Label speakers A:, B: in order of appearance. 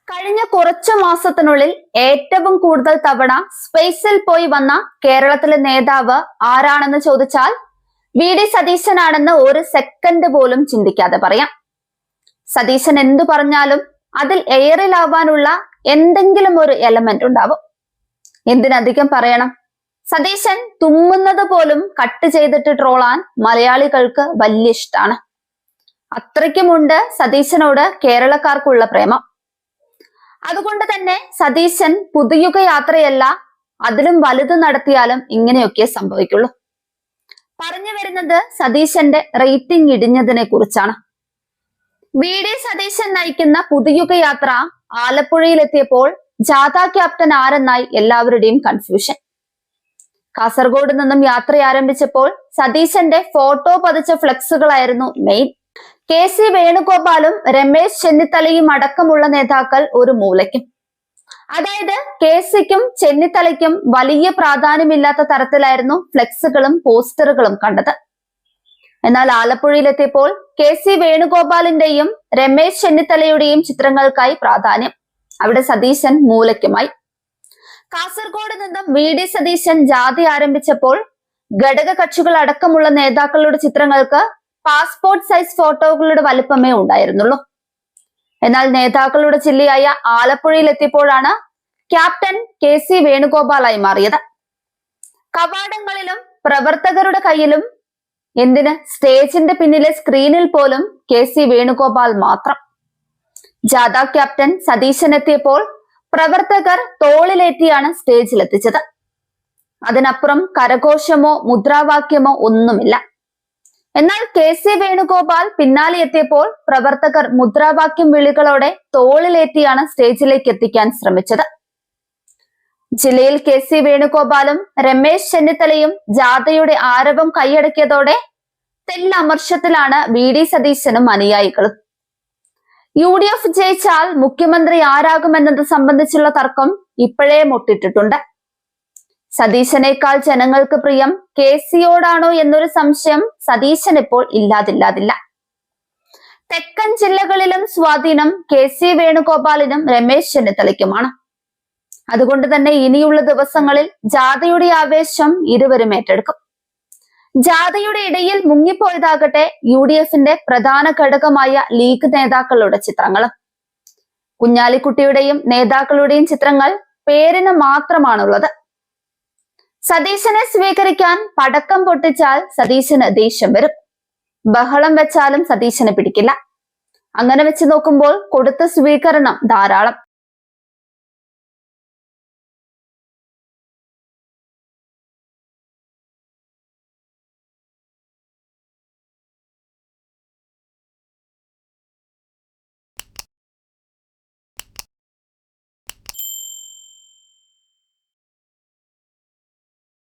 A: കഴിഞ്ഞ കുറച്ചു മാസത്തിനുള്ളിൽ ഏറ്റവും കൂടുതൽ തവണ സ്പേസിൽ പോയി വന്ന കേരളത്തിലെ നേതാവ് ആരാണെന്ന് ചോദിച്ചാൽ വി.ഡി. സതീശനാണെന്ന് ഒരു സെക്കൻഡ് പോലും ചിന്തിക്കാതെ പറയാം. സതീശൻ എന്തു പറഞ്ഞാലും അതിൽ എയറിലാവാനുള്ള എന്തെങ്കിലും ഒരു എലമെന്റ് ഉണ്ടാവും. എന്തിനധികം പറയണം, സതീശൻ തുമ്മുന്നത് പോലും കട്ട് ചെയ്തിട്ട് ട്രോളാൻ മലയാളികൾക്ക് വലിയ ഇഷ്ടമാണ്. അത്രയ്ക്കുമുണ്ട് സതീശനോട് കേരളക്കാർക്കുള്ള പ്രേമം. അതുകൊണ്ട് തന്നെ സതീശൻ പുതുയുഗ യാത്രയല്ല, അതിലും വലുത് നടത്തിയാലും ഇങ്ങനെയൊക്കെ സംഭവിക്കുള്ളൂ. പറഞ്ഞു വരുന്നത് സതീശന്റെ റേറ്റിംഗ് ഇടിഞ്ഞതിനെ കുറിച്ചാണ്. വി.ഡി. സതീശൻ നയിക്കുന്ന പുതുയുഗ യാത്ര ആലപ്പുഴയിലെത്തിയപ്പോൾ ജാഥ ക്യാപ്റ്റൻ ആരെന്നായി എല്ലാവരുടെയും കൺഫ്യൂഷൻ. കാസർഗോഡ് നിന്നും യാത്ര ആരംഭിച്ചപ്പോൾ സതീശന്റെ ഫോട്ടോ പതിച്ച ഫ്ലെക്സുകളായിരുന്നു മെയിൻ. കെ.സി. വേണുഗോപാലും രമേശ് ചെന്നിത്തലയും അടക്കമുള്ള നേതാക്കൾ ഒരു മൂലയ്ക്കും. അതായത് കെ.സിക്കും ചെന്നിത്തലയ്ക്കും വലിയ പ്രാധാന്യമില്ലാത്ത തരത്തിലായിരുന്നു ഫ്ലെക്സുകളും പോസ്റ്ററുകളും കണ്ടത്. എന്നാൽ ആലപ്പുഴയിലെത്തിയപ്പോൾ കെ.സി. വേണുഗോപാലിന്റെയും രമേശ് ചെന്നിത്തലയുടെയും ചിത്രങ്ങൾക്കായി പ്രാധാന്യം. അവിടെ സതീശൻ മൂലയ്ക്കുമായി. കാസർഗോഡ് നിന്നും വി.ഡി. സതീശൻ ജാഥ ആരംഭിച്ചപ്പോൾ ഘടക കക്ഷികൾ അടക്കമുള്ള നേതാക്കളുടെ ചിത്രങ്ങൾക്ക് പാസ്പോർട്ട് സൈസ് ഫോട്ടോകളുടെ വലുപ്പമേ ഉണ്ടായിരുന്നുള്ളൂ. എന്നാൽ നേതാക്കളുടെ ജില്ലയായ ആലപ്പുഴയിൽ എത്തിയപ്പോഴാണ് ക്യാപ്റ്റൻ കെ.സി. വേണുഗോപാലായി മാറിയത്. കവാടങ്ങളിലും പ്രവർത്തകരുടെ കയ്യിലും, എന്തിന് സ്റ്റേജിന്റെ പിന്നിലെ സ്ക്രീനിൽ പോലും കെ.സി. വേണുഗോപാൽ മാത്രം. ജാഥ ക്യാപ്റ്റൻ സതീശൻ എത്തിയപ്പോൾ പ്രവർത്തകർ തോളിലേറ്റിയാണ് സ്റ്റേജിലെത്തിച്ചത്. അതിനപ്പുറം കരഘോഷമോ മുദ്രാവാക്യമോ ഒന്നുമില്ല. എന്നാൽ കെ.സി. വേണുഗോപാൽ പിന്നാലെ എത്തിയപ്പോൾ പ്രവർത്തകർ മുദ്രാവാക്യം വിളികളോടെ തോളിലേറ്റിയാണ് സ്റ്റേജിലേക്ക് എത്തിക്കാൻ ശ്രമിച്ചത്. ജില്ലയിൽ കെ.സി. വേണുഗോപാലും രമേശ് ചെന്നിത്തലയും ജാഥയുടെ ആരവം കൈയടക്കിയതോടെ തെല്ലമർഷത്തിലാണ് വി.ഡി. സതീശനും അനുയായികളും. UDF ജയിച്ചാൽ മുഖ്യമന്ത്രി ആരാകുമെന്നത് സംബന്ധിച്ചുള്ള തർക്കം ഇപ്പോഴേ മുട്ടിട്ടിട്ടുണ്ട്. സതീശനേക്കാൾ ജനങ്ങൾക്ക് പ്രിയം കെ.സിയോടാണോ എന്നൊരു സംശയം സതീശൻ ഇപ്പോൾ ഇല്ലാതില്ല. തെക്കൻ ജില്ലകളിലും സ്വാധീനം കെ.സി. വേണുഗോപാലിനും രമേശ് ചെന്നിത്തലയ്ക്കുമാണ്. അതുകൊണ്ട് തന്നെ ഇനിയുള്ള ദിവസങ്ങളിൽ ജാഥയുടെ ആവേശം ഇരുവരും ഏറ്റെടുക്കും. ജാഥയുടെ ഇടയിൽ മുങ്ങിപ്പോയതാകട്ടെ UDFന്റെ പ്രധാന ഘടകമായ ലീഗ് നേതാക്കളുടെ ചിത്രങ്ങളും. കുഞ്ഞാലിക്കുട്ടിയുടെയും നേതാക്കളുടെയും ചിത്രങ്ങൾ പേരിന് മാത്രമാണുള്ളത്. സതീശനെ സ്വീകരിക്കാൻ പടക്കം പൊട്ടിച്ചാൽ സതീശന് ദേഷ്യം വരും. ബഹളം വെച്ചാലും സതീശനെ പിടിക്കില്ല. അങ്ങനെ വെച്ച് നോക്കുമ്പോൾ കൊടുത്ത സ്വീകരണം ധാരാളം.